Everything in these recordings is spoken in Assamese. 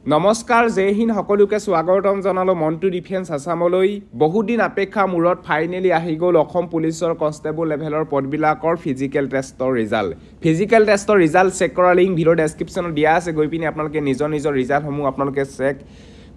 নমস্কাৰ জয় হিন্দ সকলোকে স্বাগতম জনালো মন্টু ডিফেন্স আসামলৈ বহুদিন অপেক্ষা মূৰত ফাইনেলি আহি গ'ল অসম পুলিচৰ কনষ্টেবল লেভেলৰ পদবিলাকৰ ফিজিকেল টেষ্টৰ ৰিজাল্ট চেক কৰা লিংক ভিডিঅ' ডেছক্ৰিপশ্যনত দিয়া আছে গৈ পিনি আপোনালোকে নিজৰ ৰিজাল্টসমূহ আপোনালোকে চেক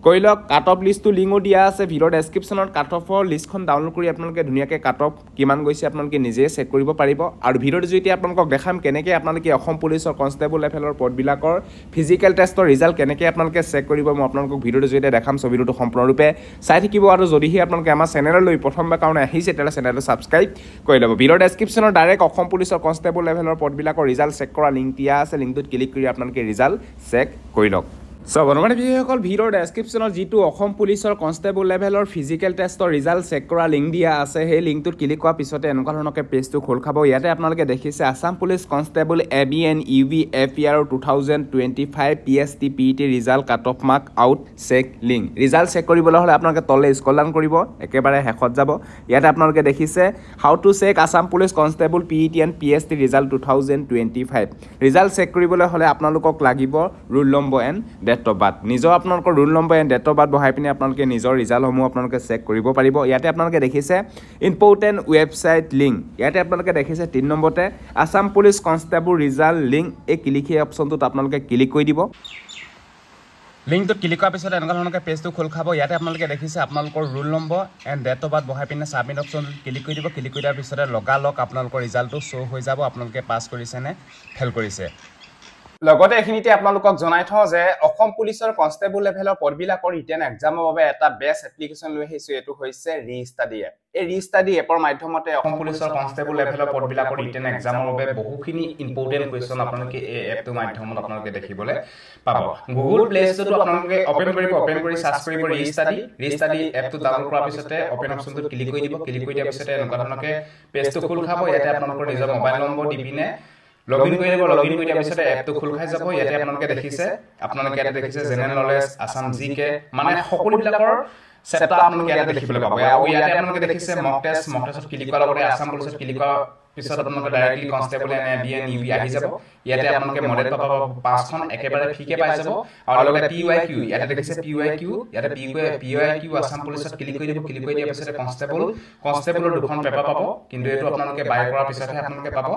কৰি লওক কাট অফ লিষ্টটো লিংকো দিয়া আছে ভিডিঅ' ডেছক্ৰিপশ্যনত কাট অফৰ লিষ্টখন ডাউনলোড কৰি আপোনালোকে ধুনীয়াকৈ কাট অফ কিমান গৈছে আপোনালোকে নিজে চেক কৰিব পাৰিব আৰু ভিডিঅ'টো যদি আপোনালোকক দেখাম কেনেকৈ আপোনালোকে অসম পুলিচৰ কনষ্টেবল লেভেলৰ পদবিলাকৰ ফিজিকেল টেষ্টৰ ৰিজাল্ট কেনেকৈ আপোনালোকে চেক কৰিব মই আপোনালোকক ভিডিঅ'টো যদি দেখাম সব ভিডিঅ'টো সম্পূৰ্ণৰূপে চাই থাকিব আৰু যদিহে আপোনালোকে আমাৰ চেনেললৈ প্ৰথমবাৰ কাৰণে আহিছে তেতিয়াহ'লে চেনেলটো ছাবস্ক্ৰাইব কৰি ল'ব ভিডিঅ' ডেছক্ৰিপশ্যনত ডাইৰেক্ট অসম পুলিচৰ কনষ্টেবল লেভেলৰ পদবিলাকৰ ৰিজাল্ট চেক কৰা লিংক দিয়া আছে লিংকটোত ক্লিক কৰি আপোনালোকে ৰিজাল্ট চেক কৰি লওক সব অনুমানিক বিষয়সকল ভিডিঅ'ৰ ডেছক্ৰিপশ্যনত যিটো অসম পুলিচৰ কনষ্টেবল লেভেলৰ ফিজিকেল টেষ্টৰ ৰিজাল্ট চেক কৰা লিংক দিয়া আছে সেই লিংকটোত ক্লিক কৰাৰ পিছতে এনেকুৱা ধৰণকে পেজটো খোল খাব ইয়াতে আপোনালোকে দেখিছে Assam police constable ABN UV FER 2025 PST PET result cut off mark out check link result check কৰিবলৈ হ'লে আপোনালোকে তললৈ স্ক্ৰল ডাউন কৰিব একেবাৰে শেষত যাব ইয়াতে আপোনালোকে দেখিছে how to check Assam police constable PET and PST result 2025 result check কৰিবলৈ হ'লে আপোনালোকক লাগিব roll number and date of birth নিজৰ আপোনালোকৰ roll number and date of birth বহাই পিনি আপোনালোকে নিজৰ ৰিজাল্টসমূহ আপোনালোকে চেক কৰিব পাৰিব ইয়াতে আপোনালোকে দেখিছে ইম্পৰ্টেণ্ট ৱেবছাইট লিংক ইয়াতে আপোনালোকে দেখিছে 3 নম্বৰতে Assam police constable result link এই ক্লিক এই অপশ্যনটোত আপোনালোকে ক্লিক কৰি দিব লিংকটোত ক্লিক কৰাৰ পিছত এনেকুৱা ধৰণকে পেজটো খোল খাব ইয়াতে আপোনালোকে দেখিছে আপোনালোকৰ roll number and date of birth বহাই পিনে ছাবমিট অপশ্যনটোত ক্লিক কৰি দিব ক্লিক কৰি দিয়াৰ পিছতে লগালগ আপোনালোকৰ ৰিজাল্টটো শ্ব' হৈ যাব আপোনালোকে পাছ কৰিছে নে ফেল কৰিছে লগতে এখিনিতে আপোনালোকক জনাই থওঁ যে অসম পুলিচৰ কনষ্টেবল লেভেলৰ পদবিলাকৰ ৰিটেন এক্সামৰ বাবে এটা বেষ্ট এপ্লিকেশ্যন লৈ আহিছো এটো হৈছে ৰি-ষ্টাডি এপ এই ৰি-ষ্টাডি এপৰ মাধ্যমতে অসম পুলিচৰ কনষ্টেবল লেভেলৰ পদবিলাকৰ ৰিটেন এক্সামৰ বাবে বহুখিনি ইম্পৰ্টেণ্ট কুৱেশ্যন আপোনালোকে এই এপটোৰ মাধ্যমত আপোনালোকে দেখিবলৈ পাব গুগল প্লে ষ্টৰটো আপোনালোকে ওপেন কৰি সাৰ্চ কৰিব ৰি-ষ্টাডি এপটো ডাউনলোড কৰাৰ পিছতে ওপেন অপশ্যনটোত ক্লিক কৰি দিব ক্লিক কৰি দিয়াৰ পিছতে এনেকুৱা ধৰণকে পেজটো খোল খাব ইয়াতে আপোনালোকৰ নিজৰ মোবাইল নম্বৰ দি পিনে লগইন কৰি দিয়াৰ পিছতে এপটো খোল খাই যাব ইয়াতে আপোনালোকে দেখিছে জেনেৰেল নলেজ আসাম জিকে মানে সকলোবিলাকৰ সেটআপ আপোনালোকে ইয়াতে দেখিবলৈ পাব আৰু ইয়াতে আপোনালোকে দেখিছে মক টেষ্টত ক্লিক কৰাৰ লগতে আসাম পুলিচত ক্লিক কৰাৰ পিছত আপোনালোকে directly constable and ABN UV আহি যাব ইয়াতে আপোনালোকে মডেল পাব 5খন একেবাৰে ফ্ৰীকে পাই যাব আৰু লগতে PYQ ইয়াতে দেখিছে PYQ ইয়াতে PYQ আসাম পুলিচত ক্লিক কৰি দিয়াৰ পিছতে কনষ্টেবলৰ দুখন পেপাৰ পাব কিন্তু এটো আপোনালোকে বাই কৰাৰ পিছতহে আপোনালোকে পাব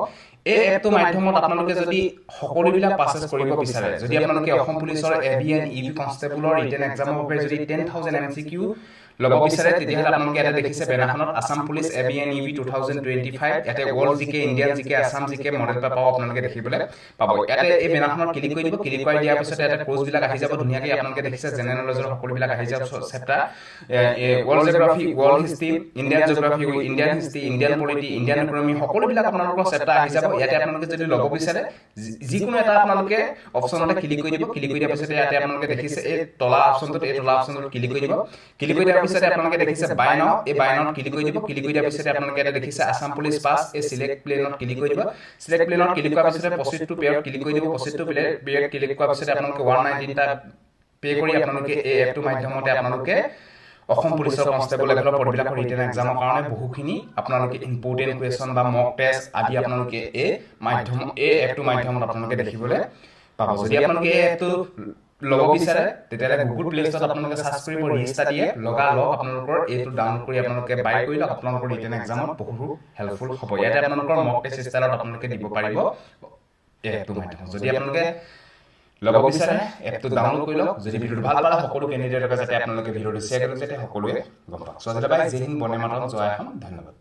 এই এপটো মাধ্যমত আপোনালোকে যদি সকলোবিলাক পাসেস কৰিব বিচাৰে যদি আপোনালোকে অসম পুলিচৰ ABN UV কনষ্টেবলৰ ৰিটেন এক্সামৰ বাবে যদি 10000 MCQ লব বিচাৰে তেতিয়াহ'লে আপোনালোকে এটা দেখিছে বেনাখনত আসাম পুলিচ ABN UV 2025 ইয়াতে ওয়ার্ল্ড জিকে ইন্ডিয়ান জিকে আসাম জিকে মডেল পেপাৰ আপোনালোকে দেখিবলৈ পাব ইয়াতে এই বেনাখনত ক্লিক কৰি দিয়াৰ পিছতে এটা কোৰ্স বিলাক আহি যাব ধুনীয়াকৈ আপোনালোকে দেখিছে জেনেৰেল নলেজৰ সকলোবিলাক আহি যাব chapter world geography world history Indian geography Indian history Indian polity Indian economy সকলোবিলাক আপোনালোকৰ চেপ্টাৰ আহি যাব ইয়াতে আপোনালোকে যদি লব বিচাৰে যিকোনো এটা আপোনালোকে অপশ্যনতে ক্লিক কৰি দিয়াৰ পিছতে ইয়াতে আপোনালোকে দেখিছে এই তলা অপশ্যনটোত ক্লিক কৰি দিয়াৰ পিছতে আপোনালোকে দেখিছে বাইনাও এই বাইনাউত ক্লিক কৰি দিয়াৰ পিছতে আপোনালোকে এটা দেখিছে আসাম পুলিচ পাস এই সিলেক্ট প্লেনত ক্লিক কৰি কৰাৰ পিছতে প্ৰসিড টু পেয়ত ক্লিক কৰি দিব প্ৰসিড টু পেয়ত ক্লিক কৰাৰ পিছতে আপোনালোকে 119 টা পে কৰি আপোনালোকে এই এপটো মাধ্যমতে আপোনালোকে অসম পুলিচৰ কনষ্টেবল লেভেলৰ পদবিলাকৰ ৰিটেন এক্সামৰ কাৰণে বহুখিনি আপোনালোকে ইম্পৰ্টেণ্ট কুৱেশ্যন বা মক টেষ্ট আদি আপোনালোকে এই এপটো মাধ্যমত আপোনালোকে দেখিবলৈ পাব যদি আপোনালোকে এই এপটো লব বিচাৰে তেতিয়ালে গুগল প্লে ষ্টৰত আপোনালোকে সাৰ্চ কৰিব ৰি-ষ্টাডি এপ লগালগ আপোনালোকৰ এইটো ডাউনলোড কৰি আপোনালোকে বাই কৰি লওক আপোনালোকৰ ৰিটেন এক্সামত বহুত হেল্পফুল হ'ব ইয়াতে আপোনালোকৰ মক টেষ্ট ষ্টাইলত আপোনালোকে দিব পাৰিব এপটো মাধ্যমত যদি আপোনালোকে লব বিচাৰে এপটো ডাউনলোড কৰি লওক যদি ভিডিঅটো ভাল পালে সকলো কেণ্ডিডেটক যাতে আপোনালোকে ভিডিঅটো শ্বেয়াৰ কৰি যাতে সকলোৱে গম পাওক সো আজিলৈ বাই জয় হিন্দ বন্দে মাতৰম জয় অসম ধন্যবাদ